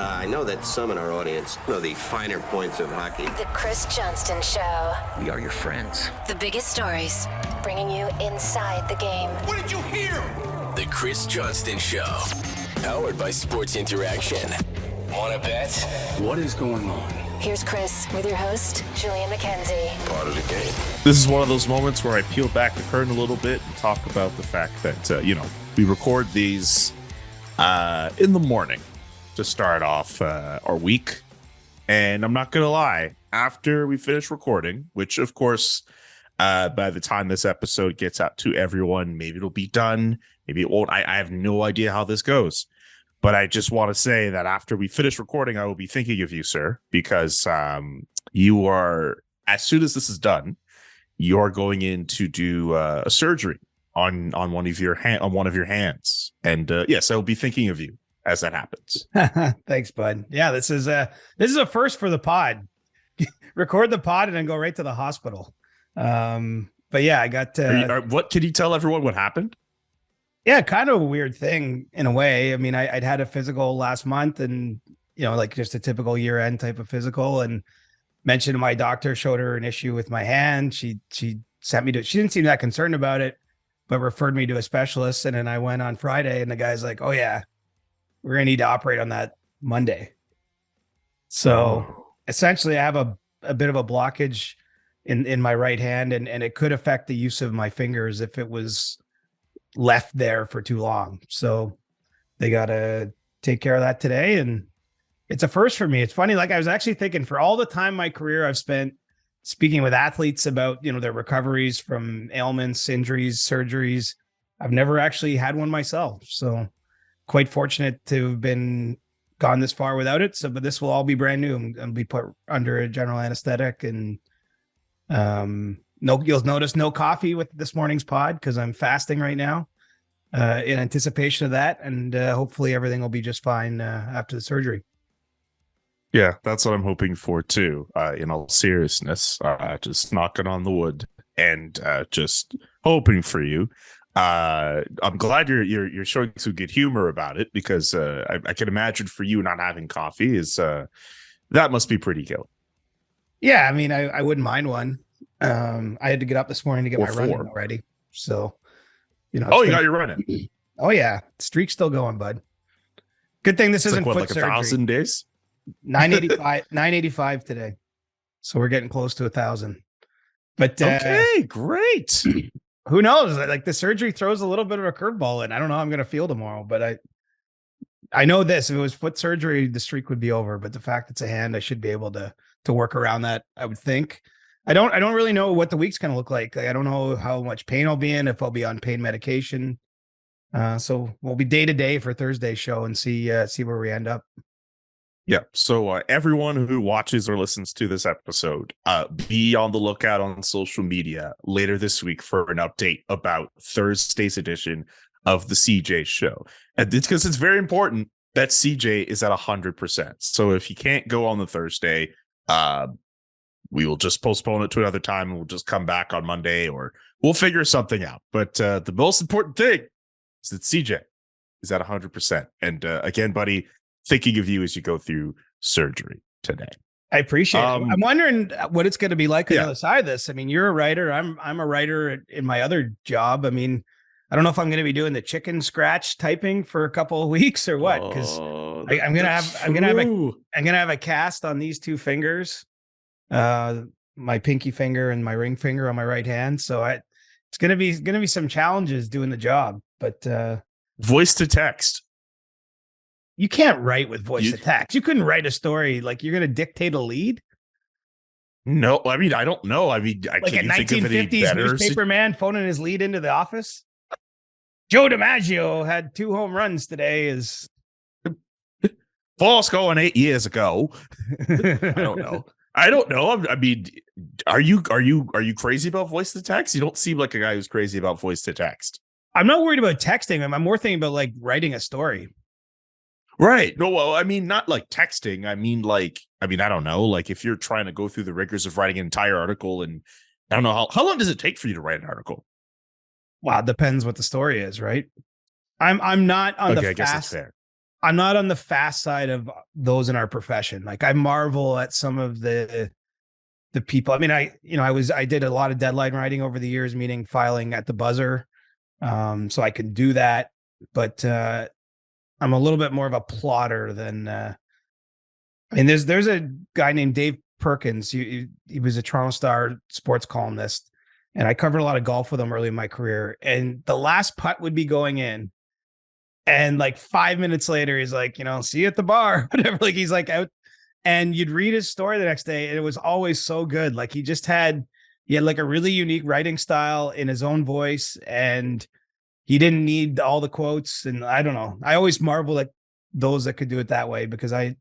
I know that some in our audience know the finer points of hockey. The Chris Johnston Show. We are your friends. The biggest stories, bringing you inside the game. What did you hear? The Chris Johnston Show. Powered by Sports Interaction. Wanna bet? What is going on? Here's Chris with your host, Julian McKenzie. Part of the game. This is one of those moments where I peel back the curtain a little bit and talk about the fact that, we record these in the morning to start off our week. And I'm not going to lie, after we finish recording, which of course, by the time this episode gets out to everyone, maybe it'll be done, maybe it won't. I have no idea how this goes. But I just want to say that after we finish recording, I will be thinking of you, sir, because you are, as soon as this is done, you're going in to do a surgery on one of your hands. And yes, I will be thinking of you as that happens. Thanks, bud. Yeah, this is a first for the pod. Record the pod and then go right to the hospital. But yeah, I got. What can you tell everyone what happened? Yeah, kind of a weird thing in a way. I mean, I'd had a physical last month and, like just a typical year end type of physical, and mentioned my doctor showed her an issue with my hand. She sent me she didn't seem that concerned about it, but referred me to a specialist. And then I went on Friday and the guy's like, oh yeah, we're going to need to operate on that Monday. So essentially I have a bit of a blockage in my right hand, and it could affect the use of my fingers if it was left there for too long. So they got to take care of that today. And it's a first for me. It's funny. Like I was actually thinking, for all the time in my career I've spent speaking with athletes about, their recoveries from ailments, injuries, surgeries, I've never actually had one myself. So quite fortunate to have been gone this far without it. But this will all be brand new and be put under a general anesthetic. And, you'll notice no coffee with this morning's pod because I'm fasting right now in anticipation of that. And hopefully everything will be just fine after the surgery. Yeah, that's what I'm hoping for, too. In all seriousness, just knocking on the wood and just hoping for you. I'm glad you're showing some good humor about it, because I can imagine for you not having coffee is that must be pretty killing. Yeah, I mean, I wouldn't mind one. I had to get up this morning to get my run in already. So, you got your run in. Oh yeah. Streak's still going, bud. Good thing this isn't like surgery. 1,000 days? 985 today. So we're getting close to 1,000. But okay, great. Who knows? Like the surgery throws a little bit of a curveball in. I don't know how I'm going to feel tomorrow, but I know this. If it was foot surgery, the streak would be over. But the fact it's a hand, I should be able to work around that, I would think. I don't really know what the week's going to look like. I don't know how much pain I'll be in, if I'll be on pain medication. So we'll be day to day for Thursday's show and see where we end up. Yeah. So everyone who watches or listens to this episode, be on the lookout on social media later this week for an update about Thursday's edition of the CJ show. And it's because it's very important that CJ is at 100%. So if he can't go on the Thursday, we will just postpone it to another time, and we'll just come back on Monday, or we'll figure something out. But the most important thing is that CJ is at 100%. And again, buddy, thinking of you as you go through surgery today. I appreciate it. I'm wondering what it's going to be like on the other side of this. I mean, you're a writer. I'm a writer in my other job. I mean, I don't know if I'm going to be doing the chicken scratch typing for a couple of weeks or what, because I'm going to have a cast on these two fingers. My pinky finger and my ring finger on my right hand. So it's going to be some challenges doing the job, but voice to text. You can't write with voice to text. You couldn't write a story. Like, you're going to dictate a lead. No, I mean, I don't know. I mean, like a 1950s newspaper man phoning his lead into the office. Joe DiMaggio had 2 home runs today. Is false going 8 years ago. I don't know. I mean, are you crazy about voice to text? You don't seem like a guy who's crazy about voice to text. I'm not worried about texting. I'm more thinking about like writing a story. Right. No, well, I mean, not like texting. I mean, I don't know. Like if you're trying to go through the rigors of writing an entire article, and I don't know how long does it take for you to write an article? Well, it depends what the story is, right? I'm not on the fast. I guess that's fair. I'm not on the fast side of those in our profession. Like I marvel at some of the people. I mean, I did a lot of deadline writing over the years, meaning filing at the buzzer. So I can do that, but I'm a little bit more of a plotter than I mean, there's a guy named Dave Perkins. He was a Toronto Star sports columnist, and I covered a lot of golf with him early in my career. And the last putt would be going in, and like 5 minutes later, he's like, see you at the bar, whatever. Like he's like out, and you'd read his story the next day, and it was always so good. Like he had like a really unique writing style in his own voice, and he didn't need all the quotes. And I don't know. I always marvel at those that could do it that way, because I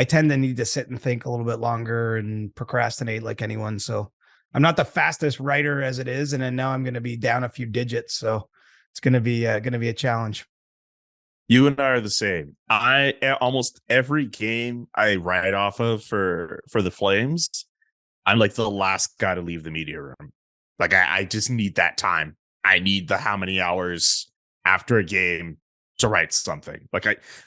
tend to need to sit and think a little bit longer and procrastinate like anyone. So I'm not the fastest writer as it is. And then now I'm going to be down a few digits. So it's going to be a challenge. You and I are the same. Almost every game I write off of for the Flames, I'm like the last guy to leave the media room. Like I just need that time. I need the how many hours after a game to write something.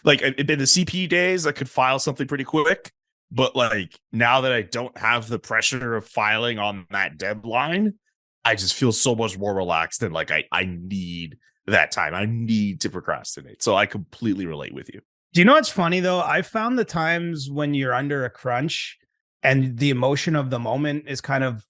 Like in the CP days, I could file something pretty quick. But like now that I don't have the pressure of filing on that deadline, I just feel so much more relaxed, and like I need that time. I need to procrastinate. So I completely relate with you. Do you know what's funny though? I found the times when you're under a crunch and the emotion of the moment is kind of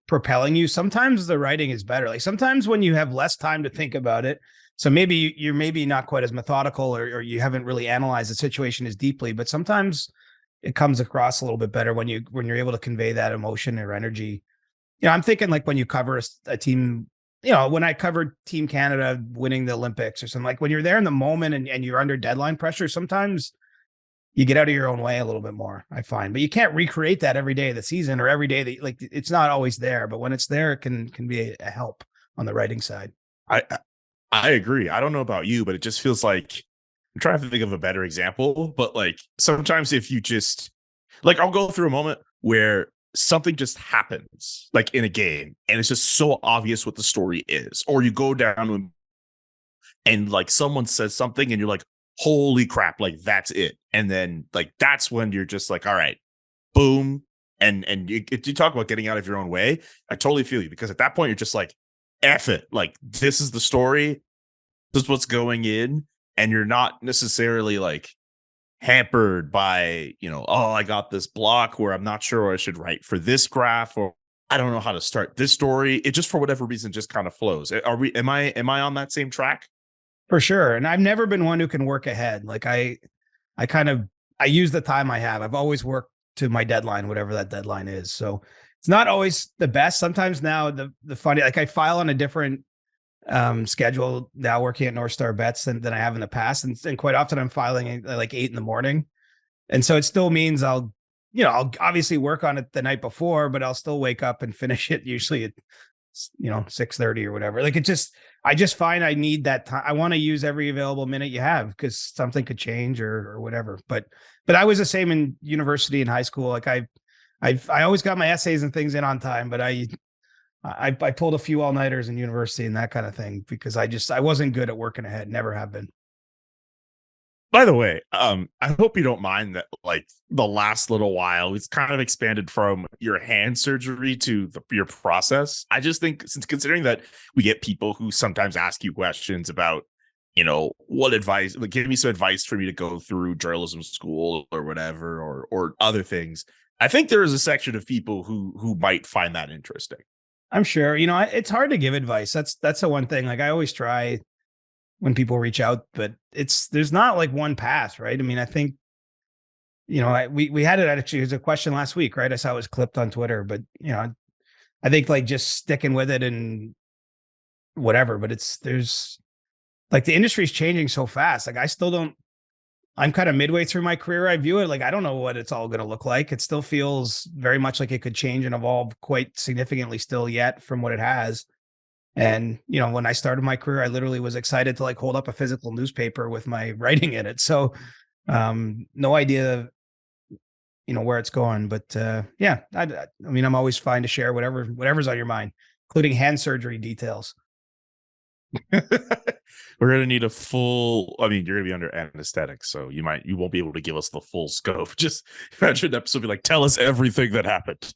propelling you. Sometimes the writing is better. Like sometimes when you have less time to think about it, so maybe you're maybe not quite as methodical, or you haven't really analyzed the situation as deeply, but sometimes it comes across a little bit better when you're able to convey that emotion or energy. I'm thinking like when you cover a team, when I covered Team Canada winning the Olympics or something, like when you're there in the moment and you're under deadline pressure, sometimes you get out of your own way a little bit more, I find. But you can't recreate that every day of the season or every day that, like, it's not always there. But when it's there, it can be a help on the writing side. I agree. I don't know about you, but it just feels like I'm trying to think of a better example. But like sometimes if you just like, I'll go through a moment where something just happens like in a game and it's just so obvious what the story is, or you go down and like someone says something and you're like, holy crap, like that's it. And then like that's when you're just like, all right, boom. And you talk about getting out of your own way. I totally feel you, because at that point you're just like, F it. Like this is the story. This is what's going in. And you're not necessarily like hampered by, I got this block where I'm not sure I should write for this graph, or I don't know how to start this story. It just, for whatever reason, just kind of flows. Am I on that same track? For sure. And I've never been one who can work ahead. Like I use the time I have. I've always worked to my deadline, whatever that deadline is. So it's not always the best. Sometimes now the funny, like I file on a different schedule now working at North Star Bets than I have in the past. And quite often I'm filing at like 8 a.m. And so it still means I'll obviously work on it the night before, but I'll still wake up and finish it usually at 6:30 or whatever. Like I just find I need that time. I want to use every available minute you have, because something could change or whatever. But I was the same in university and high school. Like I always got my essays and things in on time, but I pulled a few all-nighters in university and that kind of thing, because I wasn't good at working ahead. Never have been. By the way, I hope you don't mind that like the last little while it's kind of expanded from your hand surgery to your process. I just think, since considering that we get people who sometimes ask you questions about, what advice, like give me some advice for me to go through journalism school or whatever, or other things. I think there is a section of people who might find that interesting. I'm sure, it's hard to give advice. That's the one thing. Like I always try when people reach out, but there's not like one path, right? I mean, I think, we had it actually, there's a question last week, right? I saw it was clipped on Twitter, but I think like just sticking with it and whatever, but there's like the industry's changing so fast. Like I'm kind of midway through my career. I view it like, I don't know what it's all going to look like. It still feels very much like it could change and evolve quite significantly still yet from what it has. And, when I started my career, I literally was excited to like hold up a physical newspaper with my writing in it. So, no idea, where it's going, but, yeah, I mean, I'm always fine to share whatever's on your mind, including hand surgery details. We're gonna need a full. I mean, you're gonna be under anesthetic, so you won't be able to give us the full scope. Just imagine an episode be like, tell us everything that happened.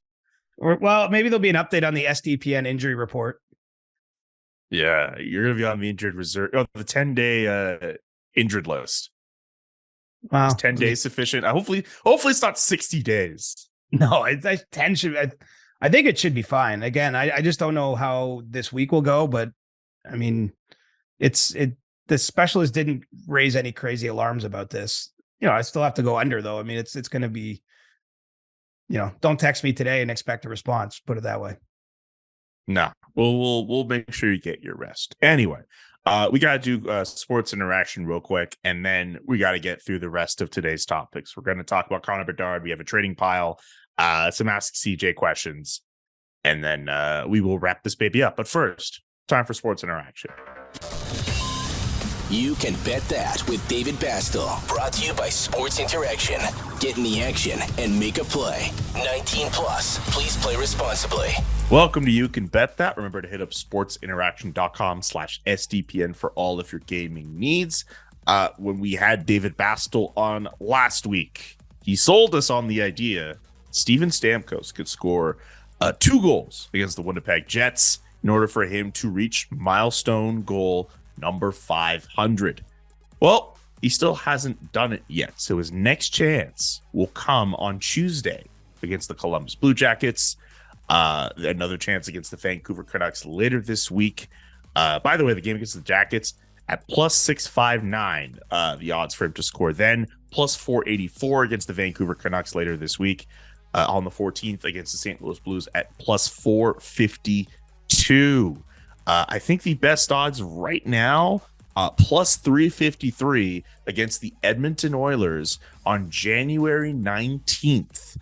Well, maybe there'll be an update on the SDPN injury report. Yeah, you're gonna be on the injured reserve. Oh, the 10-day injured list. Wow, Is 10 days sufficient? Hopefully, it's not 60 days. No, 10 should. I think it should be fine. Again, I just don't know how this week will go, but I mean, the specialist didn't raise any crazy alarms about this. I still have to go under though. I mean, it's going to be, don't text me today and expect a response. Put it that way. No, we'll make sure you get your rest. Anyway, we got to do sports interaction real quick, and then we got to get through the rest of today's topics. We're going to talk about Connor Bedard. We have a trading pile, some Ask CJ questions, and then we will wrap this baby up. But first, time for sports interaction. You can bet that with David Bastel. Brought to you by Sports Interaction. Get in the action and make a play. 19 plus. Please play responsibly. Welcome to You Can Bet That. Remember to hit up sportsinteraction.com/SDPN for all of your gaming needs. When we had David Bastel on last week, he sold us on the idea Steven Stamkos could score 2 goals against the Winnipeg Jets in order for him to reach milestone goal number 500. Well, he still hasn't done it yet, so his next chance will come on Tuesday against the Columbus Blue Jackets. Another chance against the Vancouver Canucks later this week. By the way, the game against the Jackets at plus 659, the odds for him to score then, plus 484 against the Vancouver Canucks later this week. On the 14th against the St. Louis Blues at plus 452. I think the best odds right now, plus 353 against the Edmonton Oilers on January 19th.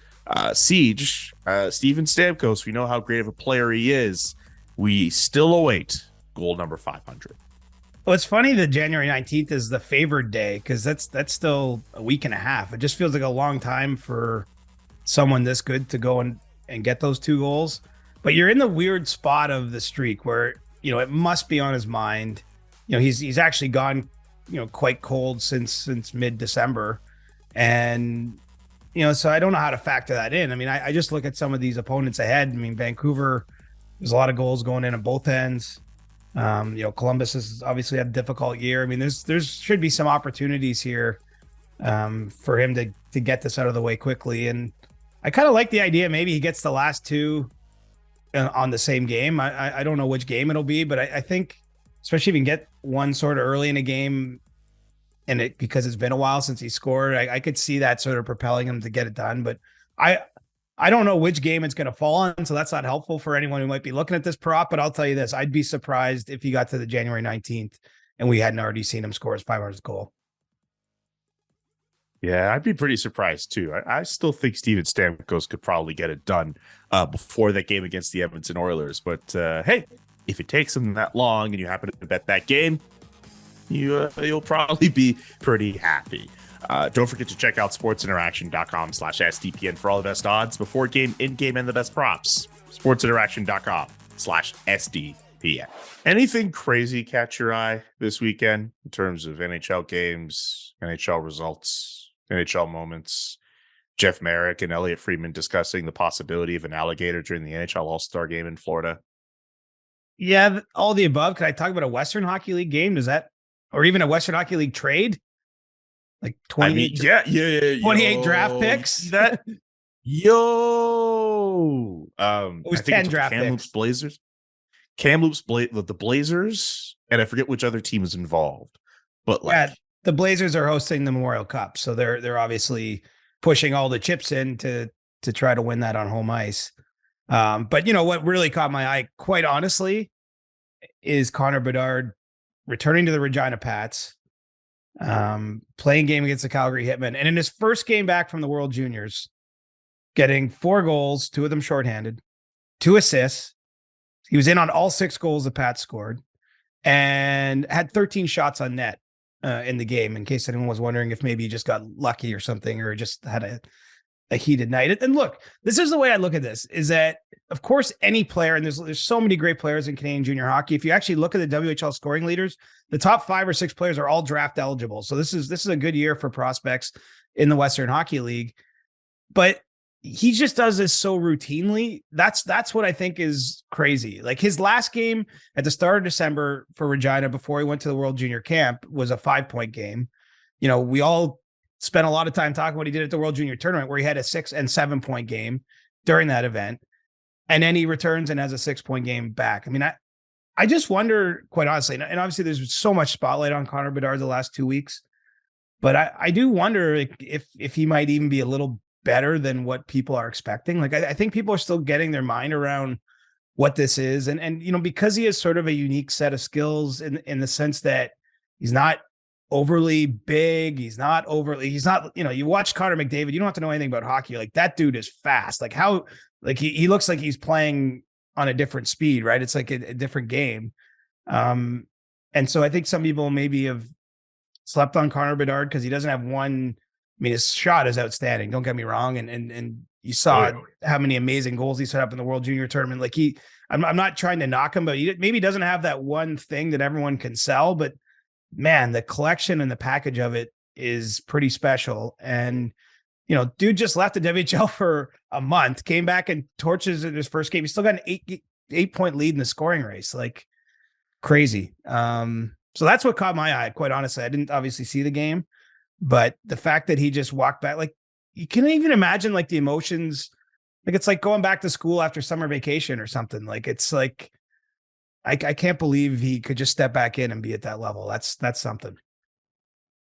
Siege, Steven Stamkos, we know how great of a player he is. We still await goal number 500. Well, it's funny that January 19th is the favored day because that's still a week and a half. It just feels like a long time for someone this good to go and get those 2 goals. But you're in the weird spot of the streak where, it must be on his mind. He's actually gone, quite cold since mid-December. And, so I don't know how to factor that in. I mean, I just look at some of these opponents ahead. I mean, Vancouver, there's a lot of goals going in on both ends. Columbus has obviously had a difficult year. I mean, there's should be some opportunities here for him to get this out of the way quickly. And I kind of like the idea. Maybe he gets the last 2 on the same game. I don't know which game it'll be, but I think especially if you can get one sort of early in a game and because it's been a while since he scored, I could see that sort of propelling him to get it done. But I don't know which game it's going to fall on. So that's not helpful for anyone who might be looking at this prop, but I'll tell you this, I'd be surprised if he got to the January 19th and we hadn't already seen him score his 500th goal. Yeah, I'd be pretty surprised too. I still think Steven Stamkos could probably get it done before that game against the Edmonton Oilers. But hey, if it takes him that long and you happen to bet that game, you'll probably be pretty happy. Don't forget to check out sportsinteraction.com/SDPN for all the best odds before game, in game, and the best props. sportsinteraction.com/SDPN. Anything crazy catch your eye this weekend in terms of NHL games, NHL results, NHL moments? Jeff Merrick and Elliot Friedman discussing the possibility of an alligator during the NHL All-Star game in Florida. Yeah, all the above. Could I talk about a Western Hockey League game? Or even a Western Hockey League trade? Like 28, 28 draft picks. It was 10 draft picks. Blazers. Kamloops, the Blazers, and I forget which other team is involved. But the Blazers are hosting the Memorial Cup, so they're obviously pushing all the chips in to try to win that on home ice. But what really caught my eye, quite honestly, is Connor Bedard returning to the Regina Pats, playing game against the Calgary Hitmen, and in his first game back from the World Juniors, getting 4 goals, 2 of them shorthanded, 2 assists. He was in on all 6 goals the Pats scored and had 13 shots on net in the game, in case anyone was wondering if maybe he just got lucky or something, or just had a heated night. And look, this is the way I look at this, is that, of course, any player, and there's so many great players in Canadian junior hockey. If you actually look at the WHL scoring leaders, the top 5 or 6 players are all draft eligible. So this is a good year for prospects in the Western Hockey League. But he just does this so routinely. That's what I think is crazy. Like his last game at the start of December for Regina before he went to the World Junior Camp was a 5-point game. You know, we all spent a lot of time talking what he did at the World Junior Tournament, where he had a 6 and 7-point game during that event. And then he returns and has a 6-point game back. I mean, I just wonder, quite honestly, and obviously there's so much spotlight on Connor Bedard the last 2 weeks, but I do wonder if he might even be a little better than what people are expecting. Like, I think people are still getting their mind around what this is. And, you know, because he has sort of a unique set of skills in the sense that he's not overly big. He's not, you know, you watch Connor McDavid, you don't have to know anything about hockey. Like, that dude is fast. Like he looks like he's playing on a different speed, right? It's like a different game. And so I think some people maybe have slept on Connor Bedard because he doesn't have one. I mean, his shot is outstanding. Don't get me wrong. And you saw how many amazing goals he set up in the World Junior Tournament. Like I'm not trying to knock him, but he maybe doesn't have that one thing that everyone can sell, but man, the collection and the package of it is pretty special. And, you know, dude just left the WHL for a month, came back and torches in his first game. He still got an 8-point lead in the scoring race. Like, crazy. So that's what caught my eye. Quite honestly, I didn't obviously see the game, but the fact that he just walked back, like, you can even imagine like the emotions. Like, it's like going back to school after summer vacation or something. Like, it's like, I can't believe he could just step back in and be at that level. That's something.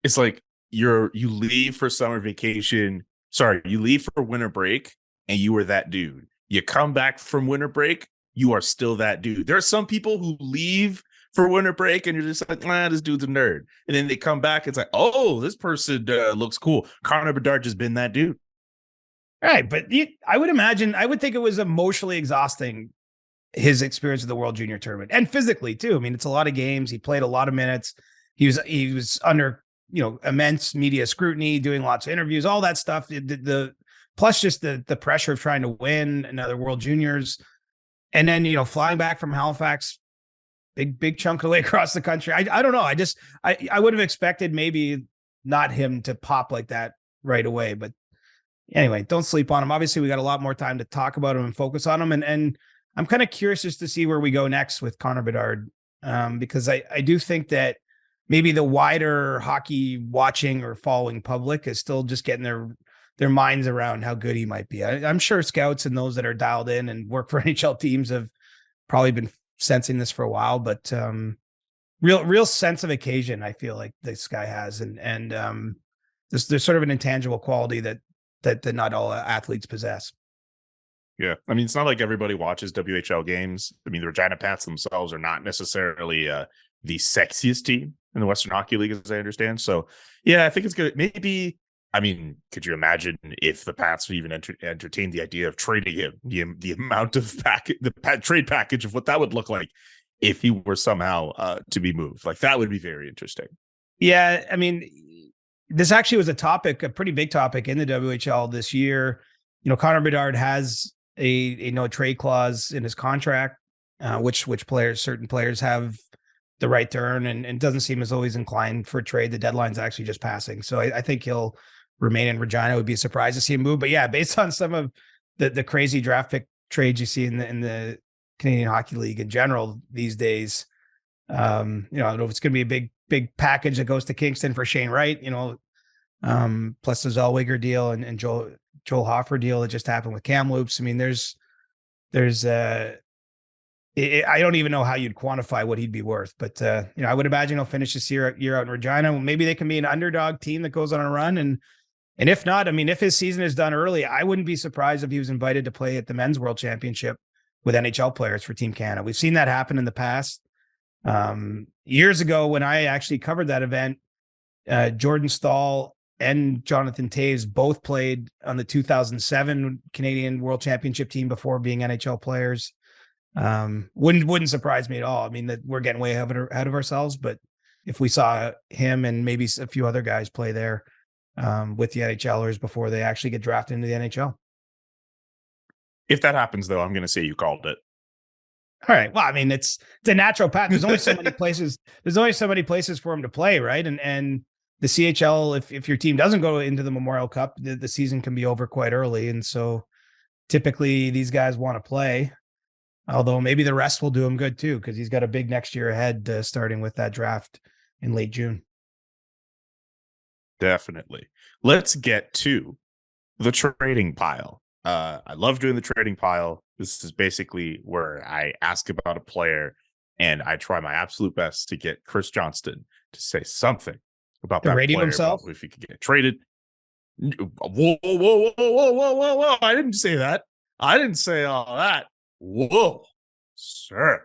It's like you leave for summer vacation. Sorry, you leave for winter break and you were that dude. You come back from winter break, you are still that dude. There are some people who leave for winter break and you're just like, this dude's a nerd. And then they come back, it's like, oh, this person looks cool. Connor Bedard just been that dude. Right. But I would think it was emotionally exhausting, his experience of the World Junior Tournament, and physically too. I mean, it's a lot of games. He played a lot of minutes. He was under, you know, immense media scrutiny, doing lots of interviews, all that stuff. The plus just the pressure of trying to win another World Juniors, and then, you know, flying back from Halifax, big chunk of the way across the country. I don't know. I would have expected maybe not him to pop like that right away, but anyway, don't sleep on him. Obviously, we got a lot more time to talk about him and focus on him, and I'm kind of curious just to see where we go next with Connor Bedard, because I do think that maybe the wider hockey watching or following public is still just getting their minds around how good he might be. I'm sure scouts and those that are dialed in and work for NHL teams have probably been sensing this for a while, but real sense of occasion, I feel like this guy has, and there's sort of an intangible quality that not all athletes possess. Yeah. I mean, it's not like everybody watches WHL games. I mean, the Regina Pats themselves are not necessarily the sexiest team in the Western Hockey League, as I understand. So, yeah, I think it's good. Maybe, I mean, could you imagine if the Pats would even entertain the idea of trading him, the amount of trade package of what that would look like if he were somehow to be moved? Like, that would be very interesting. Yeah. I mean, this actually was a pretty big topic in the WHL this year. You know, Connor Bedard has a no trade clause in his contract, which certain players have the right to earn, and it doesn't seem as always inclined for trade. The deadline's actually just passing. So I think he'll remain in Regina. I would be surprised to see him move. But yeah, based on some of the crazy draft pick trades you see in the Canadian Hockey League in general these days, you know, I don't know if it's going to be a big package that goes to Kingston for Shane Wright, you know, plus the Zellweger deal and Joel Hofer deal that just happened with Kamloops. I mean, there's I don't even know how you'd quantify what he'd be worth, but you know, I would imagine he'll finish this year out in Regina. Maybe they can be an underdog team that goes on a run, and if not, I mean, if his season is done early, I wouldn't be surprised if he was invited to play at the Men's World Championship with NHL players for Team Canada. We've seen that happen in the past. Years ago, when I actually covered that event, Jordan Stahl and Jonathan Toews both played on the 2007 Canadian World Championship team before being NHL players. Wouldn't surprise me at all. I mean, that we're getting way ahead of ourselves, but if we saw him and maybe a few other guys play there, with the NHLers before they actually get drafted into the NHL. If that happens, though, I'm going to say you called it. All right. Well, I mean, it's a natural path. There's only so many places. There's only so many places for him to play, right? And the CHL, if your team doesn't go into the Memorial Cup, the season can be over quite early, and so typically these guys want to play. Although maybe the rest will do him good too, because he's got a big next year ahead, starting with that draft in late June. Definitely. Let's get to the trading pile. I love doing the trading pile. This is basically where I ask about a player and I try my absolute best to get Chris Johnston to say something about that redeem player, himself. if he could get traded. Whoa. I didn't say that. I didn't say all that. Whoa, sir.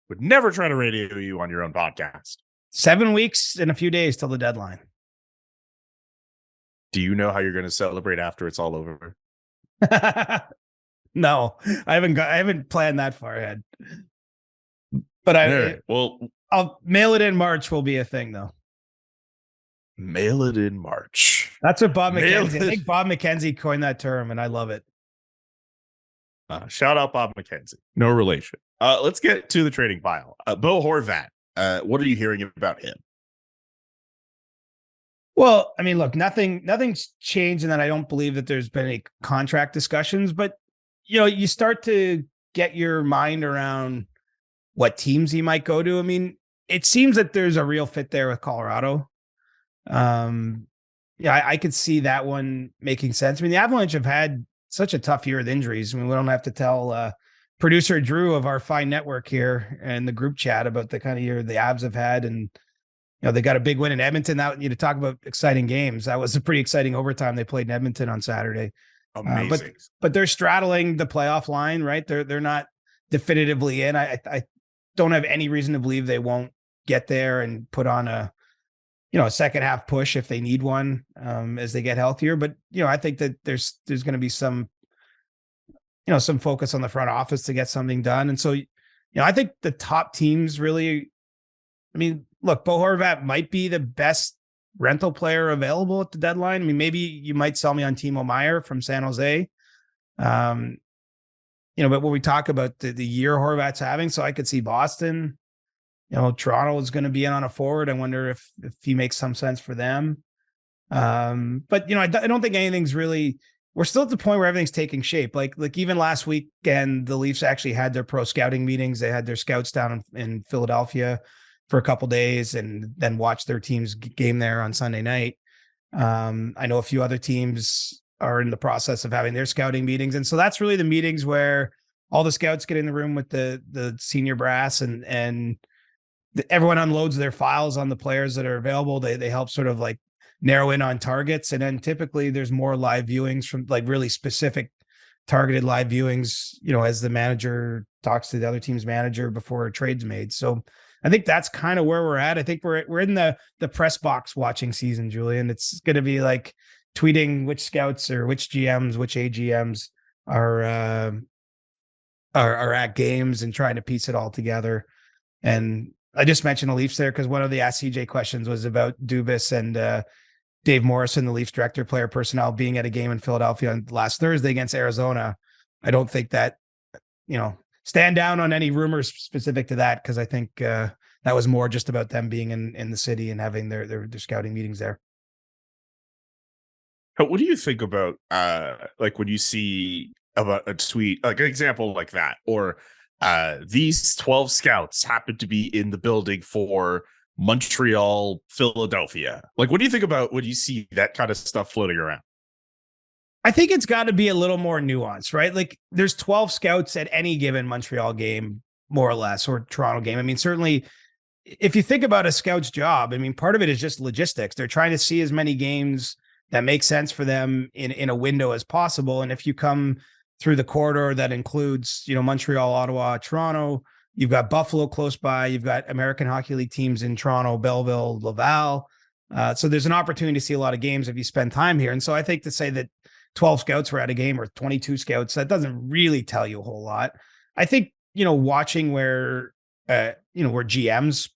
Would never try to radio you on your own podcast. 7 weeks and a few days till the deadline. Do you know how you're going to celebrate after it's all over? No, I haven't planned that far ahead. But I'll mail it in March will be a thing though. Mail it in March. That's what Bob McKenzie. I think Bob McKenzie coined that term, and I love it. Shout out Bob McKenzie. No relation. Let's get to the trading pile. Bo Horvat. What are you hearing about him? Well, I mean, look, nothing's changed in that. I don't believe that there's been any contract discussions, but you start to get your mind around what teams he might go to. I mean, it seems that there's a real fit there with Colorado. I could see that one making sense. I mean, the Avalanche have had such a tough year with injuries. I mean, we don't have to tell producer Drew of our fine network here and the group chat about the kind of year the Avs have had. And, they got a big win in Edmonton. That, talk about exciting games. That was a pretty exciting overtime they played in Edmonton on Saturday. Amazing. But they're straddling the playoff line, right? They're not definitively in. I don't have any reason to believe they won't get there and put on a second half push if they need one as they get healthier. But, I think that there's going to be some focus on the front office to get something done. And so, I think the top teams really, I mean, look, Bo Horvat might be the best rental player available at the deadline. I mean, maybe you might sell me on Timo Meier from San Jose. But when we talk about the year Horvat's having, so I could see Boston. Toronto is going to be in on a forward. I wonder if he makes some sense for them. But I don't think anything's really. We're still at the point where everything's taking shape. Like even last weekend, the Leafs actually had their pro scouting meetings. They had their scouts down in Philadelphia for a couple days, and then watched their team's game there on Sunday night. I know a few other teams are in the process of having their scouting meetings, and so that's really the meetings where all the scouts get in the room with the senior brass and everyone unloads their files on the players that are available. They help sort of like narrow in on targets. And then typically there's more live viewings from like really specific targeted live viewings, as the manager talks to the other team's manager before a trade's made. So I think that's kind of where we're at. I think we're in the press box watching season, Julian. It's going to be like tweeting which scouts or which GMs, which AGMs are at games and trying to piece it all together. And I just mentioned the Leafs there because one of the Ask CJ questions was about Dubas and Dave Morrison, the Leafs director, player personnel, being at a game in Philadelphia on last Thursday against Arizona. I don't think that, stand down on any rumors specific to that, because I think that was more just about them being in the city and having their scouting meetings there. What do you think about like when you see about a tweet, like an example like that, or these 12 scouts happen to be in the building for Montreal, Philadelphia? Like, what do you think about when you see that kind of stuff floating around? I think it's got to be a little more nuanced, right? Like there's 12 scouts at any given Montreal game, more or less, or Toronto game. I mean, certainly if you think about a scout's job, I mean, part of it is just logistics. They're trying to see as many games that make sense for them in a window as possible. And if you come through the corridor that includes, Montreal, Ottawa, Toronto, you've got Buffalo close by, you've got American Hockey League teams in Toronto, Belleville, Laval. So there's an opportunity to see a lot of games if you spend time here. And so I think to say that 12 scouts were at a game or 22 scouts, that doesn't really tell you a whole lot. I think, watching where GMs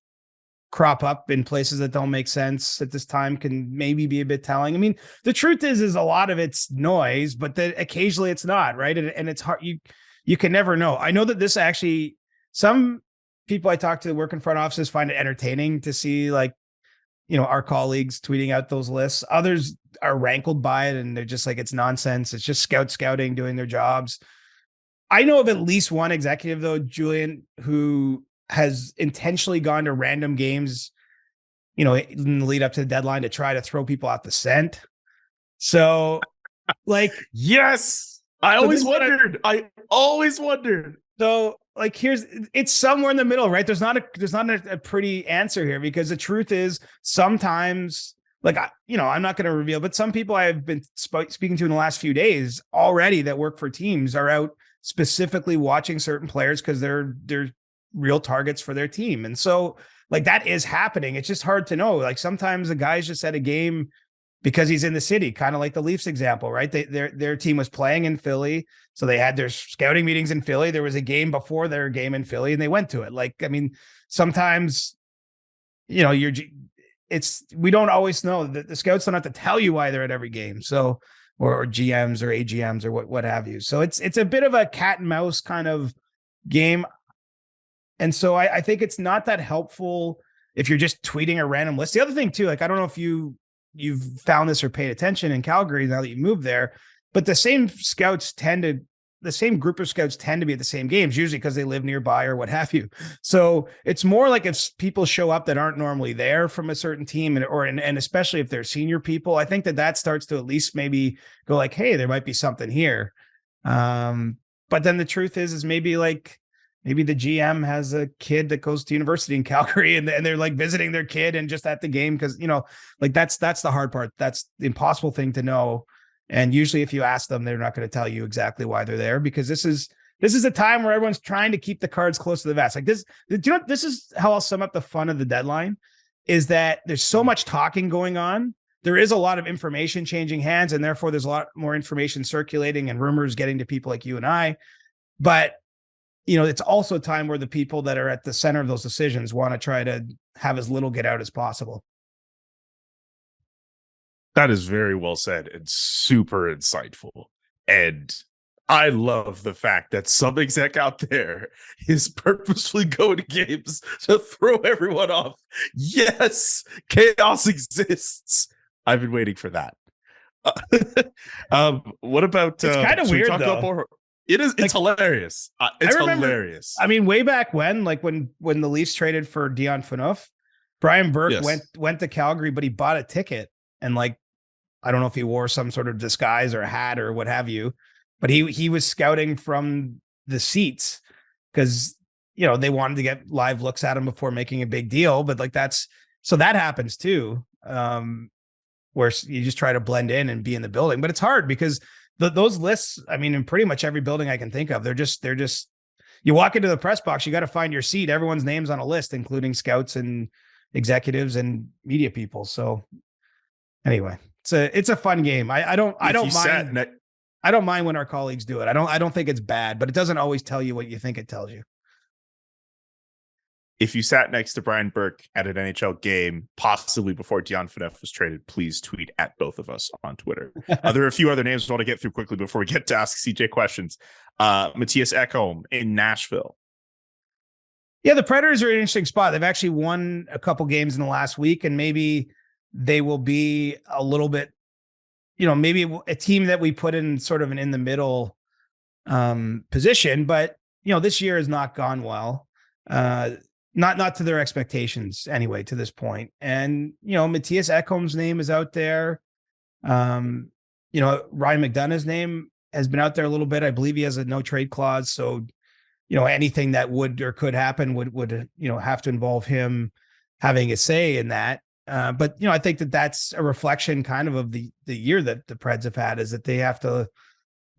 crop up in places that don't make sense at this time can maybe be a bit telling. I mean, the truth is a lot of it's noise, but then occasionally it's not, right? And it's hard. You can never know. I know that this actually, some people I talk to work in front offices find it entertaining to see, like, our colleagues tweeting out those lists. Others are rankled by it and they're just like, it's nonsense. It's just scouting, doing their jobs. I know of at least one executive though, Julian, who has intentionally gone to random games, in the lead up to the deadline to try to throw people out the scent. So like, yes, I always wondered. So like, it's somewhere in the middle, right? There's not a pretty answer here, because the truth is sometimes, like, I'm not going to reveal, but some people I've been speaking to in the last few days already that work for teams are out specifically watching certain players because they're real targets for their team. And so like that is happening. It's just hard to know. Like sometimes a guy's just at a game because he's in the city, kind of like the Leafs example, right? Their team was playing in Philly. So they had their scouting meetings in Philly. There was a game before their game in Philly and they went to it. Like, I mean, sometimes, we don't always know that the scouts don't have to tell you why they're at every game. So, or GMs or AGMs or what have you. So it's a bit of a cat and mouse kind of game. And so I think it's not that helpful if you're just tweeting a random list. The other thing too, like, I don't know if you've found this or paid attention in Calgary now that you moved there, but the same group of scouts tend to be at the same games, usually because they live nearby or what have you. So it's more like if people show up that aren't normally there from a certain team, and especially if they're senior people, I think that starts to at least maybe go like, hey, there might be something here. But then the truth is maybe the GM has a kid that goes to university in Calgary and they're like visiting their kid and just at the game. Cause like that's the hard part. That's the impossible thing to know. And usually if you ask them, they're not going to tell you exactly why they're there, because this is a time where everyone's trying to keep the cards close to the vest. Like this, this is how I'll sum up the fun of the deadline, is that there's so much talking going on. There is a lot of information changing hands, and therefore there's a lot more information circulating and rumors getting to people like you and I. But it's also a time where the people that are at the center of those decisions want to try to have as little get out as possible. That is very well said and super insightful. And I love the fact that some exec out there is purposefully going to games to throw everyone off. Yes, chaos exists. I've been waiting for that. What about? It's kind of weird though. It is. It's hilarious. It's hilarious. I mean, way back when, like when the Leafs traded for Dion Phaneuf, Brian Burke went to Calgary, but he bought a ticket, and like, I don't know if he wore some sort of disguise or a hat or what have you, but he was scouting from the seats because they wanted to get live looks at him before making a big deal. But like that happens too, where you just try to blend in and be in the building, but it's hard because those lists, I mean, in pretty much every building I can think of, they're just, you walk into the press box, you got to find your seat. Everyone's name's on a list, including scouts and executives and media people. So anyway, it's a fun game. I don't mind when our colleagues do it. I don't think it's bad, but it doesn't always tell you what you think it tells you. If you sat next to Brian Burke at an NHL game, possibly before Dion Phaneuf was traded, please tweet at both of us on Twitter. There are a few other names I want to get through quickly before we get to ask CJ questions. Matthias Ekholm in Nashville. Yeah, the Predators are an interesting spot. They've actually won a couple games in the last week, and maybe they will be a little bit, maybe a team that we put in sort of an in the middle position. But, this year has not gone well. Not to their expectations anyway, to this point. And, Matthias Ekholm's name is out there. Ryan McDonough's name has been out there a little bit. I believe he has a no trade clause. So, anything that would or could happen would have to involve him having a say in that. But, I think that's a reflection kind of the year that the Preds have had, is that they have to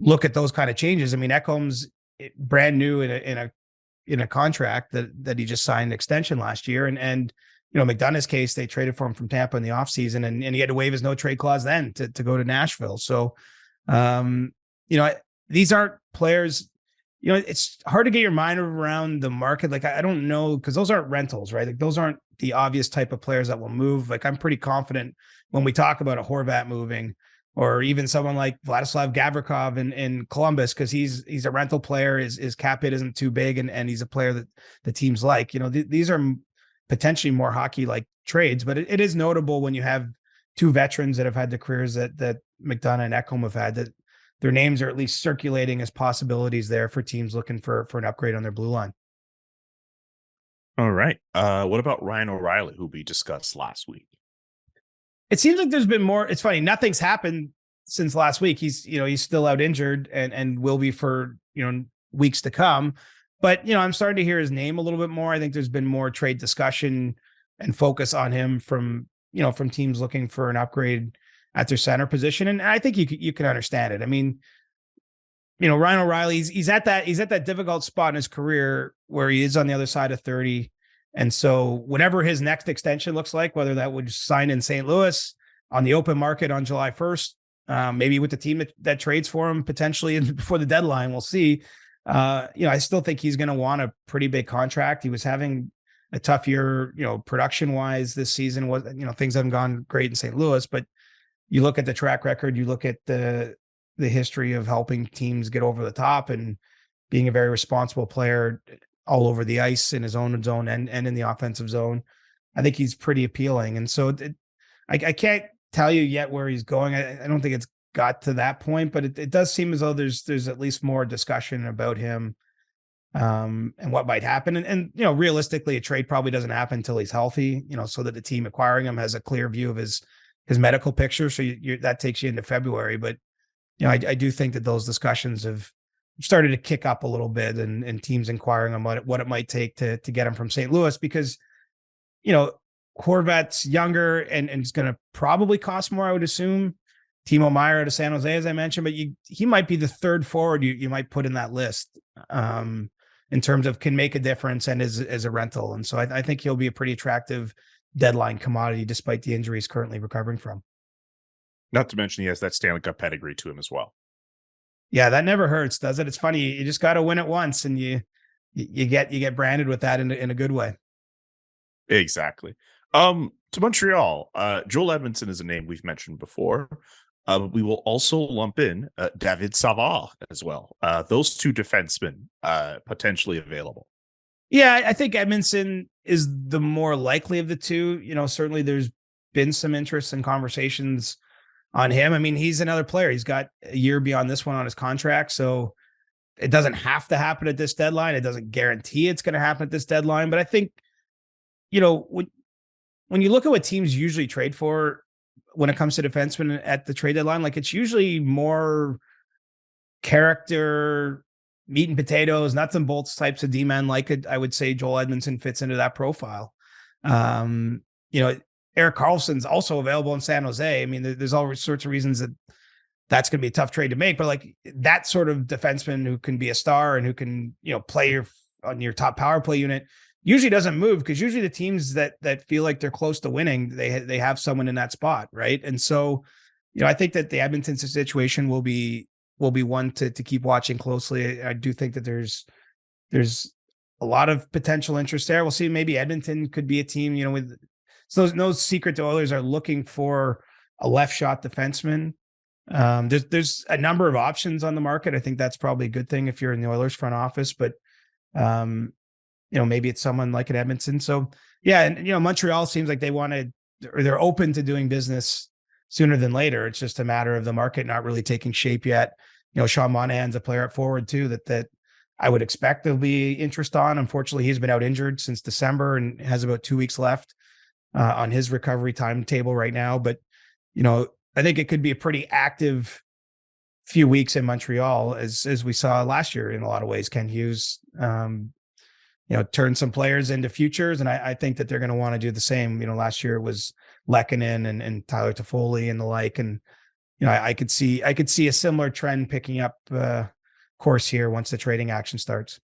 look at those kind of changes. I mean, Ekholm's brand new in a contract that he just signed an extension last year. And McDonough's case, they traded for him from Tampa in the offseason, and he had to waive his no trade clause then to go to Nashville. So, these aren't players, it's hard to get your mind around the market. Like, I don't know, because those aren't rentals, right? Like those aren't the obvious type of players that will move. Like I'm pretty confident when we talk about a Horvat moving, or even someone like Vladislav Gavrikov in Columbus, because he's a rental player. His cap hit isn't too big, and he's a player that the teams like. These are potentially more hockey-like trades, but it is notable when you have two veterans that have had the careers that McDonough and Ekholm have had, that their names are at least circulating as possibilities there for teams looking for an upgrade on their blue line. All right. What about Ryan O'Reilly, who we discussed last week? It seems like there's been more. It's funny. Nothing's happened since last week. He's still out injured and will be for, weeks to come. But, I'm starting to hear his name a little bit more. I think there's been more trade discussion and focus on him from teams looking for an upgrade at their center position. And I think you can understand it. I mean, Ryan O'Reilly, he's at that difficult spot in his career where he is on the other side of 30. And so whatever his next extension looks like, whether that would sign in St. Louis on the open market on July 1st, maybe with the team that trades for him potentially before the deadline, we'll see. I still think he's going to want a pretty big contract. He was having a tough year, production wise this season. Things haven't gone great in St. Louis, but you look at the track record, you look at the history of helping teams get over the top and being a very responsible player all over the ice in his own zone and in the offensive zone. I think he's pretty appealing. And so I can't tell you yet where he's going. I don't think it's got to that point, but it does seem as though there's at least more discussion about him and what might happen. And realistically, a trade probably doesn't happen until he's healthy, so that the team acquiring him has a clear view of his medical picture. So that takes you into February. But, I do think that those discussions have started to kick up a little bit, and teams inquiring on what it might take to get him from St. Louis, because, Horvat's younger and it's going to probably cost more, I would assume. Timo Meier out of San Jose, as I mentioned, but he might be the third forward you might put in that list in terms of can make a difference and is a rental. And so I think he'll be a pretty attractive deadline commodity despite the injuries currently recovering from. Not to mention he has that Stanley Cup pedigree to him as well. Yeah, that never hurts, does it? It's funny. You just got to win it once, and you get branded with that in a good way. Exactly. To Montreal, Joel Edmondson is a name we've mentioned before. We will also lump in David Savard as well. Those two defensemen potentially available. Yeah, I think Edmondson is the more likely of the two. Certainly there's been some interest and conversations on him. I mean, he's another player. He's got a year beyond this one on his contract, so it doesn't have to happen at this deadline. It doesn't guarantee it's going to happen at this deadline. But I think, when you look at what teams usually trade for when it comes to defensemen at the trade deadline, like it's usually more character, meat and potatoes, nuts and bolts types of D-men. I would say Joel Edmondson fits into that profile. Erik Karlsson's also available in San Jose. I mean, there's all sorts of reasons that's going to be a tough trade to make, but like that sort of defenseman who can be a star and who can, play on your top power play unit usually doesn't move, because usually the teams that feel like they're close to winning, they have someone in that spot. Right. And so, I think that the Edmonton situation will be one to keep watching closely. I do think that there's a lot of potential interest there. We'll see. Maybe Edmonton could be a team, so no secret the Oilers are looking for a left shot defenseman. There's a number of options on the market. I think that's probably a good thing if you're in the Oilers front office, but maybe it's someone like an Edmondson. So yeah. And, Montreal seems like they're open to doing business sooner than later. It's just a matter of the market not really taking shape yet. Sean Monahan's a player at forward too, that I would expect there'll be interest on. Unfortunately, he's been out injured since December and has about 2 weeks left on his recovery timetable right now. But, I think it could be a pretty active few weeks in Montreal as we saw last year in a lot of ways. Ken Hughes, turned some players into futures. And I think that they're going to want to do the same. Last year it was Lehkonen and Tyler Toffoli and the like. And, I could see a similar trend picking up course here once the trading action starts.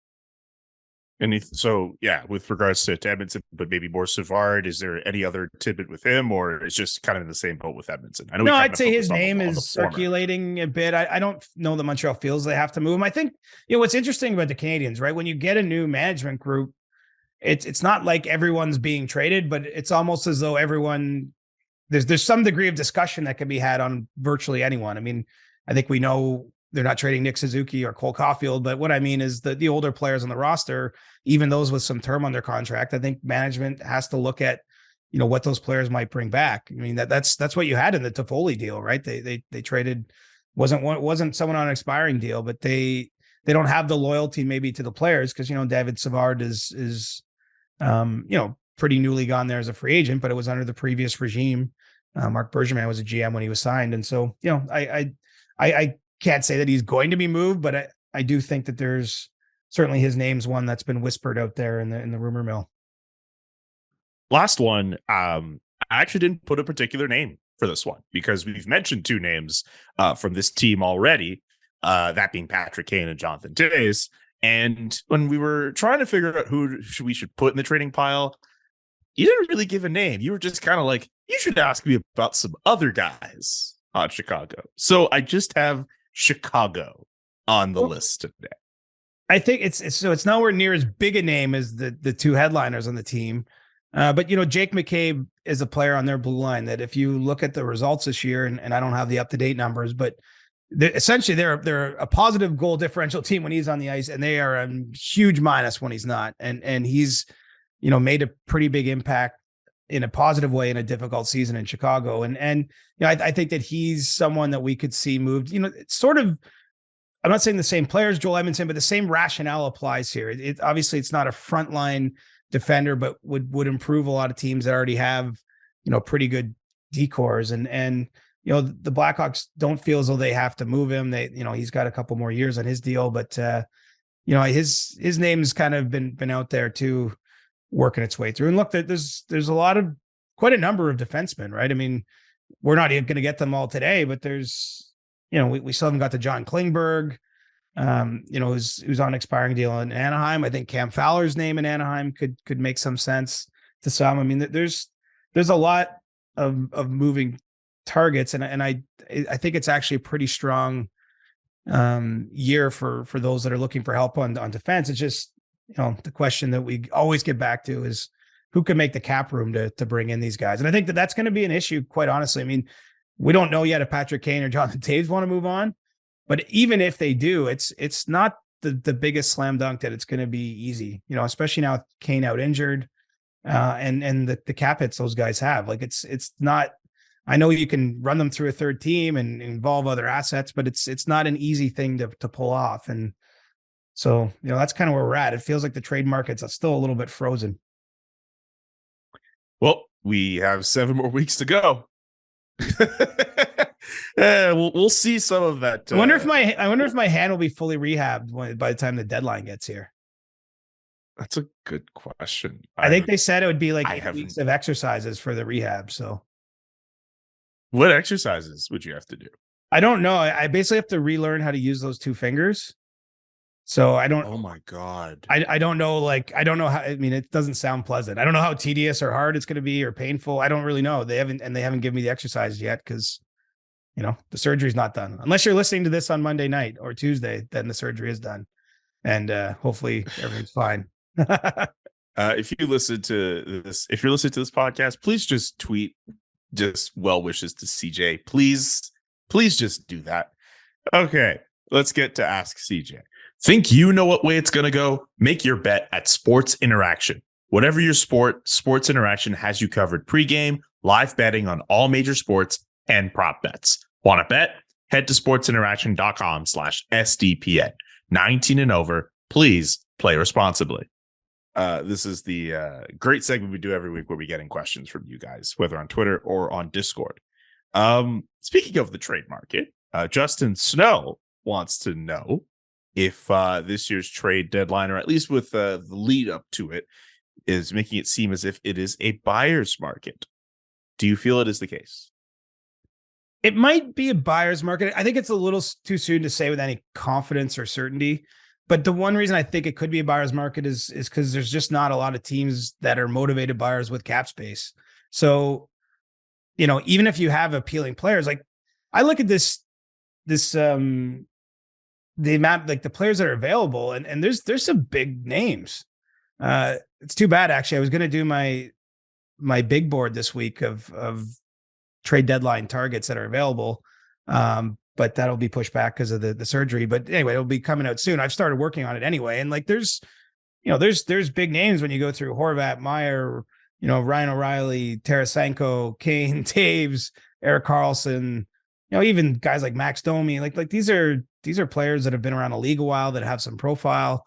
And so, yeah, with regards to Edmondson, but maybe more Savard, is there any other tidbit with him, or it's just kind of in the same boat with Edmondson? I'd say his name is circulating a bit. I don't know that Montreal feels they have to move him. I think, what's interesting about the Canadians, right? When you get a new management group, it's not like everyone's being traded, but it's almost as though there's some degree of discussion that can be had on virtually anyone. I mean, I think we know they're not trading Nick Suzuki or Cole Caulfield, but what I mean is the older players on the roster, even those with some term on their contract, I think management has to look at, what those players might bring back. I mean, that's what you had in the Toffoli deal, right? They traded, wasn't someone on an expiring deal, but they don't have the loyalty maybe to the players because, David Savard is pretty newly gone there as a free agent, but it was under the previous regime. Mark Bergevin was a GM when he was signed. And so, I can't say that he's going to be moved, but I do think that there's certainly his name's one that's been whispered out there in the rumor mill. Last one. I actually didn't put a particular name for this one because we've mentioned two names from this team already, that being Patrick Kane and Jonathan Toews. And when we were trying to figure out who we should put in the trading pile, you didn't really give a name. You were just kind of like, you should ask me about some other guys on Chicago. So I just have Chicago on the list today. I think it's nowhere near as big a name as the two headliners on the team. But Jake McCabe is a player on their blue line that if you look at the results this year, and I don't have the up-to-date numbers, but essentially they're a positive goal differential team when he's on the ice, and they are a huge minus when he's not. And he's, made a pretty big impact in a positive way in a difficult season in Chicago. And I think that he's someone that we could see moved, it's sort of, I'm not saying the same players, Joel Edmondson, but the same rationale applies here. It obviously it's not a frontline defender, but would improve a lot of teams that already have, pretty good decors. And the Blackhawks don't feel as though they have to move him. He's got a couple more years on his deal, but his name's kind of been out there too, working its way through. And look, there's quite a number of defensemen, right? I mean, we're not even going to get them all today, but there's, we still haven't got to John Klingberg, who's on an expiring deal in Anaheim. I think Cam Fowler's name in Anaheim could make some sense to some. I mean, there's a lot of moving targets, and I think it's actually a pretty strong year for those that are looking for help on defense. It's just, the question that we always get back to is who can make the cap room to bring in these guys. And I think that's going to be an issue, quite honestly. I mean, we don't know yet if Patrick Kane or Jonathan Toews want to move on, but even if they do, it's not the biggest slam dunk that it's going to be easy, especially now with Kane out injured, and the cap hits those guys have. Like it's not, I know you can run them through a third team and involve other assets, but it's not an easy thing to pull off. And so, that's kind of where we're at. It feels like the trade markets are still a little bit frozen. Well, we have 7 more weeks to go. We'll see some of that. I wonder if my hand will be fully rehabbed by the time the deadline gets here. That's a good question. I think they said it would be like 8 weeks of exercises for the rehab. So what exercises would you have to do? I don't know. I basically have to relearn how to use those two fingers. So I don't. Oh my God. I don't know. I don't know how. I mean, it doesn't sound pleasant. I don't know how tedious or hard it's going to be or painful. I don't really know. They haven't given me the exercises yet because, the surgery's not done. Unless you're listening to this on Monday night or Tuesday, then the surgery is done, and hopefully everything's fine. If you're listening to this podcast, please just tweet just well wishes to CJ. Please just do that. Okay, let's get to Ask CJ. Think you know what way it's going to go? Make your bet at Sports Interaction. Whatever your sport, Sports Interaction has you covered pregame, live betting on all major sports, and prop bets. Want to bet? Head to sportsinteraction.com/SDPN. 19 and over. Please play responsibly. This is the great segment we do every week where we get in questions from you guys, whether on Twitter or on Discord. Speaking of the trade market, Justin Snow wants to know if this year's trade deadline, or at least with the lead up to it, is making it seem as if it is a buyer's market. Do you feel it is the case? It might be a buyer's market. I think it's a little too soon to say with any confidence or certainty. But the one reason I think it could be a buyer's market is because there's just not a lot of teams that are motivated buyers with cap space. So, even if you have appealing players, like I look at the amount, like the players that are available, and there's some big names. It's too bad, actually. I was going to do my big board this week of trade deadline targets that are available. But that'll be pushed back because of the surgery. But anyway, it'll be coming out soon. I've started working on it anyway. And like, there's big names when you go through Horvat, Meyer, Ryan O'Reilly, Tarasenko, Kane, Taves, Erik Karlsson, even guys like Max Domi. Like these are players that have been around the league a while that have some profile.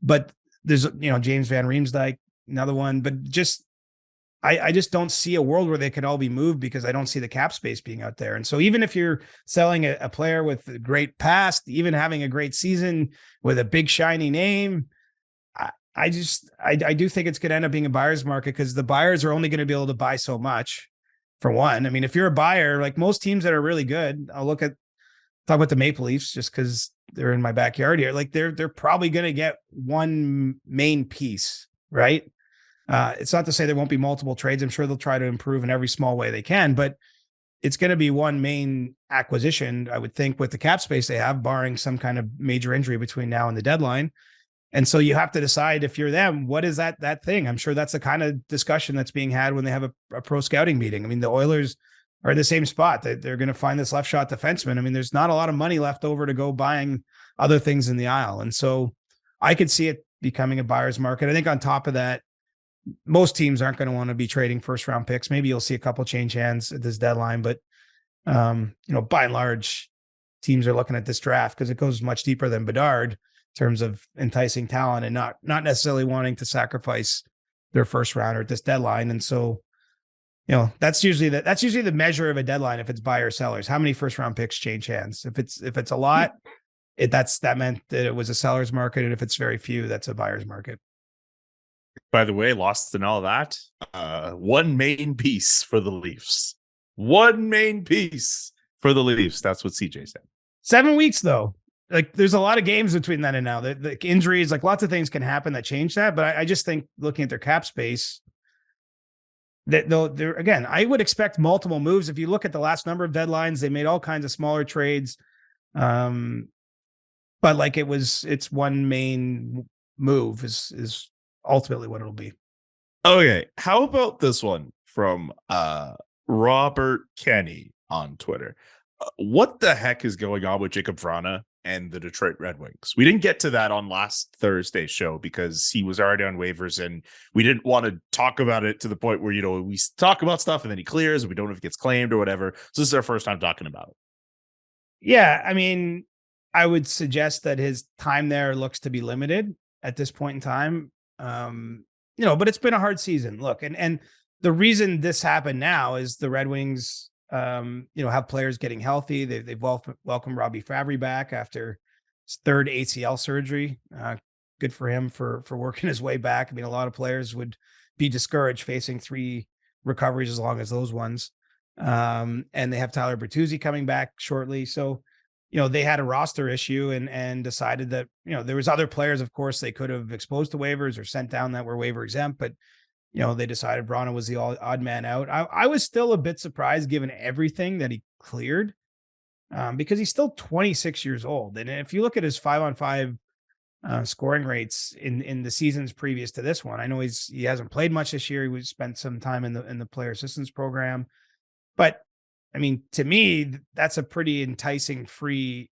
But there's, James Van Riemsdyk, another one. But I just don't see a world where they could all be moved because I don't see the cap space being out there. And so even if you're selling a player with a great past, even having a great season with a big shiny name, I do think it's going to end up being a buyer's market because the buyers are only going to be able to buy so much. For one, I mean, if you're a buyer, like most teams that are really good, I'll talk about the Maple Leafs just because they're in my backyard here. Like they're probably going to get one main piece, right? It's not to say there won't be multiple trades. I'm sure they'll try to improve in every small way they can, but it's going to be one main acquisition, I would think, with the cap space they have, barring some kind of major injury between now and the deadline. And so you have to decide, if you're them, what is that thing? I'm sure that's the kind of discussion that's being had when they have a pro scouting meeting. I mean, the Oilers are in the same spot. They're going to find this left shot defenseman. I mean, there's not a lot of money left over to go buying other things in the aisle. And so I could see it becoming a buyer's market. I think on top of that, most teams aren't going to want to be trading first round picks. Maybe you'll see a couple change hands at this deadline, but by and large, teams are looking at this draft because it goes much deeper than Bedard in terms of enticing talent and not necessarily wanting to sacrifice their first rounder at this deadline. And so, that's usually the measure of a deadline. If it's buyer or sellers, how many first round picks change hands? If it's a lot, that meant that it was a seller's market. And if it's very few, that's a buyer's market. By the way, lost in all that, one main piece for the Leafs. One main piece for the Leafs. That's what CJ said. 7 weeks, though. Like, there's a lot of games between then and now. The injuries, like lots of things can happen that change that. But I just think looking at their cap space, that they're again, I would expect multiple moves. If you look at the last number of deadlines, they made all kinds of smaller trades. But like it's one main move is ultimately what it'll be. Okay. How about this one from Robert Kenny on Twitter? What the heck is going on with Jacob Vrana and the Detroit Red Wings? We didn't get to that on last Thursday's show because he was already on waivers and we didn't want to talk about it to the point where, we talk about stuff and then he clears and we don't know if he gets claimed or whatever. So this is our first time talking about it. Yeah. I mean, I would suggest that his time there looks to be limited at this point in time. But it's been a hard season. Look, and the reason this happened now is the Red Wings, have players getting healthy. They've welcomed Robbie Fabry back after his third ACL surgery. Good for him for working his way back. I mean, a lot of players would be discouraged facing 3 recoveries as long as those ones. And they have Tyler Bertuzzi coming back shortly. So, they had a roster issue and decided that, there was other players, of course, they could have exposed to waivers or sent down that were waiver exempt, but, they decided Vrana was the odd man out. I was still a bit surprised given everything that he cleared because he's still 26 years old. And if you look at his 5-on-5 scoring rates in the seasons previous to this one, I know he hasn't played much this year. He spent some time in the player assistance program, but I mean, to me, that's a pretty enticing free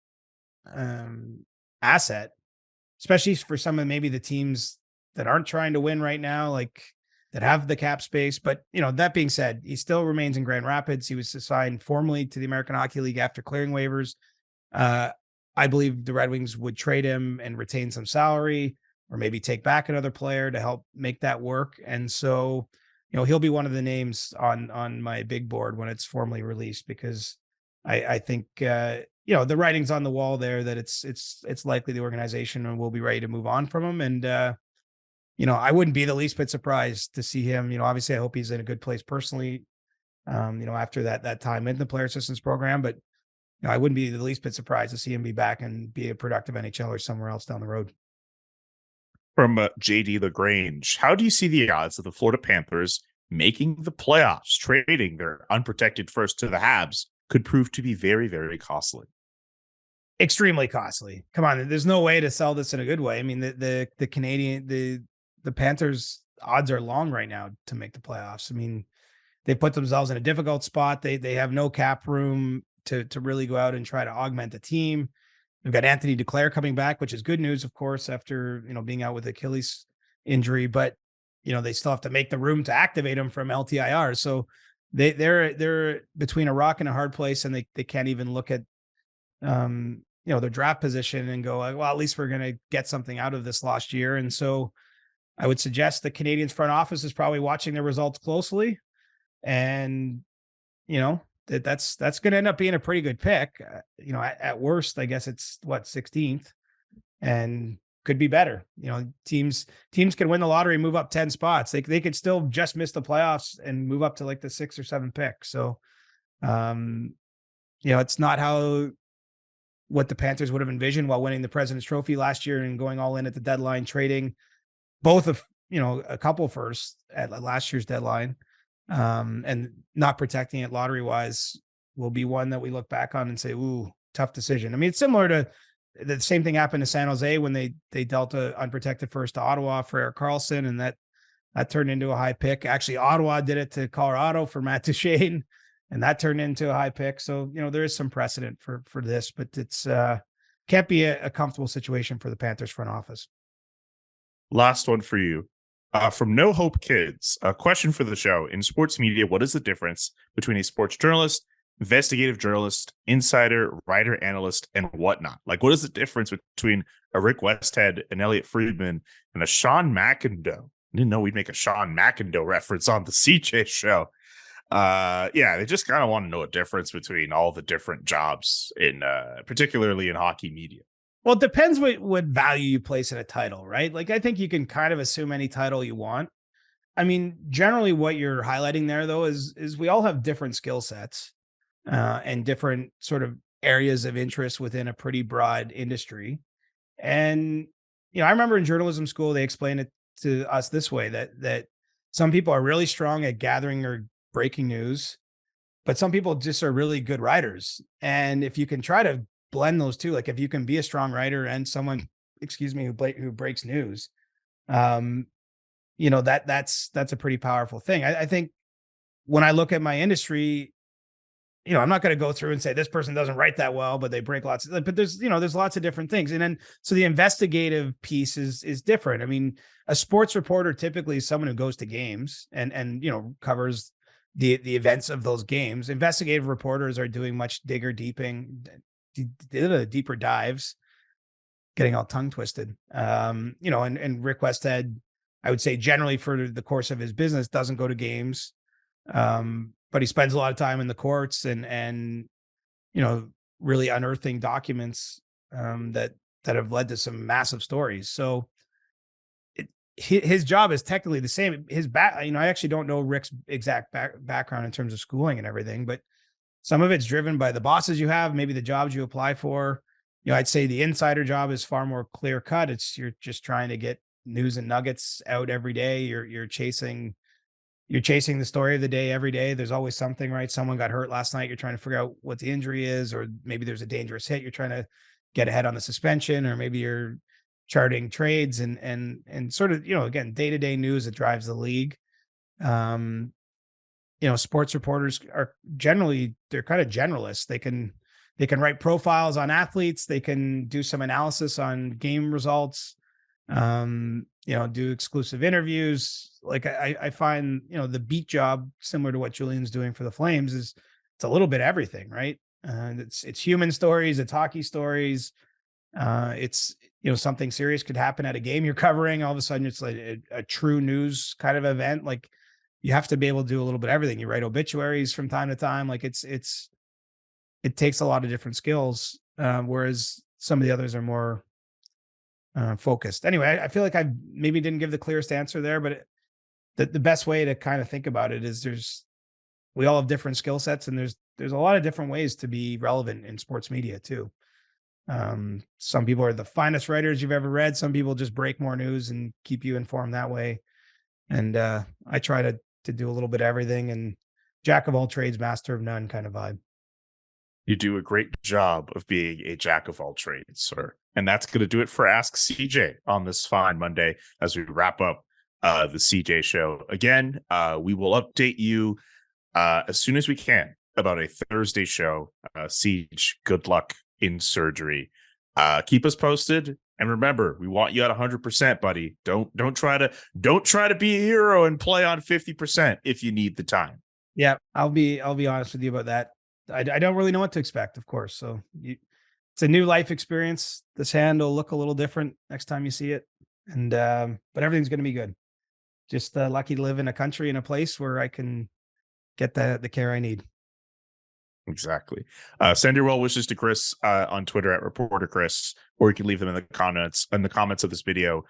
asset, especially for some of maybe the teams that aren't trying to win right now, like that have the cap space. But, that being said, he still remains in Grand Rapids. He was assigned formally to the American Hockey League after clearing waivers. I believe the Red Wings would trade him and retain some salary or maybe take back another player to help make that work. And so, he'll be one of the names on my big board when it's formally released, because I think, the writing's on the wall there that it's likely the organization will be ready to move on from him. And, I wouldn't be the least bit surprised to see him, obviously I hope he's in a good place personally, after that time in the player assistance program, but I wouldn't be the least bit surprised to see him be back and be a productive NHLer somewhere else down the road. From JD LaGrange, how do you see the odds of the Florida Panthers making the playoffs? Trading their unprotected first to the Habs could prove to be very, very costly. Extremely costly. Come on, there's no way to sell this in a good way. I mean, the the Panthers odds are long right now to make the playoffs. I mean, they put themselves in a difficult spot. They have no cap room to really go out and try to augment the team. They've got Anthony Duclair coming back, which is good news, of course, after, being out with Achilles injury, but they still have to make the room to activate him from LTIR. So they're between a rock and a hard place, and they can't even look at their draft position and go, well, at least we're going to get something out of this last year. And so I would suggest the Canadiens front office is probably watching their results closely, and that's going to end up being a pretty good pick. At worst, I guess it's 16th, and could be better. Teams can win the lottery, move up 10 spots. They could still just miss the playoffs and move up to like the 6 or 7 pick. So, it's not what the Panthers would have envisioned while winning the President's Trophy last year and going all in at the deadline, trading both of, a couple firsts at last year's deadline, and not protecting it lottery wise will be one that we look back on and say, ooh, tough decision. I mean, it's similar to the same thing happened to San Jose when they dealt a unprotected first to Ottawa for Erik Karlsson, and that turned into a high pick. Actually, Ottawa did it to Colorado for Matt Duchene, and that turned into a high pick. So, there is some precedent for this, but it's can't be a comfortable situation for the Panthers front office. Last one for you. From No Hope Kids, a question for the show. In sports media, what is the difference between a sports journalist, investigative journalist, insider, writer, analyst, and whatnot? Like, what is the difference between a Rick Westhead, an Elliot Friedman, and a Sean McIndoe? I didn't know we'd make a Sean McIndoe reference on the CJ show. They just kind of want to know a difference between all the different jobs particularly in hockey media. Well, it depends what value you place in a title, right? Like, I think you can kind of assume any title you want. I mean, generally what you're highlighting there, though, is we all have different skill sets and different sort of areas of interest within a pretty broad industry. And, I remember in journalism school, they explained it to us this way, that some people are really strong at gathering or breaking news, but some people just are really good writers. And if you can try to blend those two, like if you can be a strong writer and someone, who breaks news, that's a pretty powerful thing. I think when I look at my industry, I'm not going to go through and say this person doesn't write that well, but they break lots of, but there's lots of different things. And then, so the investigative piece is different. I mean, a sports reporter typically is someone who goes to games and covers the events of those games. Investigative reporters are doing much deeper dives, getting all tongue twisted. And Rick Westhead, I would say generally for the course of his business, doesn't go to games. But he spends a lot of time in the courts and really unearthing documents that have led to some massive stories. So his job is technically the same. I actually don't know Rick's exact background in terms of schooling and everything, but some of it's driven by the bosses you have, maybe the jobs you apply for. I'd say the insider job is far more clear cut. You're just trying to get news and nuggets out every day. You're chasing the story of the day every day. There's always something, right? Someone got hurt last night. You're trying to figure out what the injury is, or maybe there's a dangerous hit. You're trying to get ahead on the suspension, or maybe you're charting trades and sort of, again, day-to-day news that drives the league. Sports reporters are they're kind of generalists. They can write profiles on athletes. They can do some analysis on game results, do exclusive interviews. Like I find, the beat job, similar to what Julian's doing for the Flames, it's a little bit everything, right? It's human stories, it's hockey stories. It's, something serious could happen at a game you're covering. All of a sudden it's like a true news kind of event. Like, you have to be able to do a little bit of everything. You write obituaries from time to time. Like it takes a lot of different skills. Whereas some of the others are more focused. Anyway, I feel like I maybe didn't give the clearest answer there, but the best way to kind of think about it is we all have different skill sets, and there's a lot of different ways to be relevant in sports media too. Some people are the finest writers you've ever read. Some people just break more news and keep you informed that way. And I try to do a little bit of everything, and jack of all trades, master of none kind of vibe. You do a great job of being a jack of all trades, sir. And that's going to do it for Ask CJ on this fine Monday as we wrap up the CJ Show. Again, we will update you as soon as we can about a Thursday show. Siege, good luck in surgery. Keep us posted, and remember, we want you at 100%, buddy. Don't try to be a hero and play on 50% if you need the time. Yeah, I'll be honest with you about that. I don't really know what to expect, of course. So it's a new life experience. This hand will look a little different next time you see it, and but everything's going to be good. Just lucky to live in a country, in a place where I can get the care I need. Exactly. Send your well wishes to Chris on Twitter at Reporter Chris, or you can leave them in the comments of this video.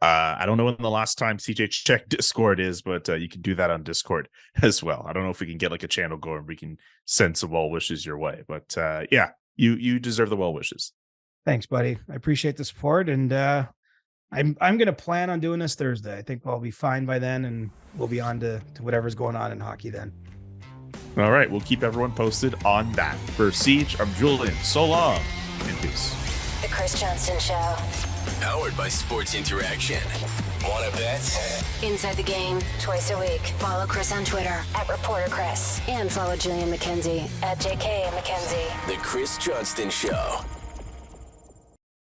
I don't know when the last time CJ checked Discord is, but you can do that on Discord as well. I don't know if we can get like a channel going. We can send some well wishes your way, but yeah, you deserve the well wishes. Thanks, buddy. I appreciate the support, and I'm going to plan on doing this Thursday. I think I'll be fine by then, and we'll be on to whatever's going on in hockey then. All right, we'll keep everyone posted on that. For Siege, I'm Julian. So long, and peace. The Chris Johnston Show. Powered by Sports Interaction. Want to bet? Inside the Game, twice a week. Follow Chris on Twitter at Reporter Chris. And follow Julian McKenzie at JK McKenzie. The Chris Johnston Show.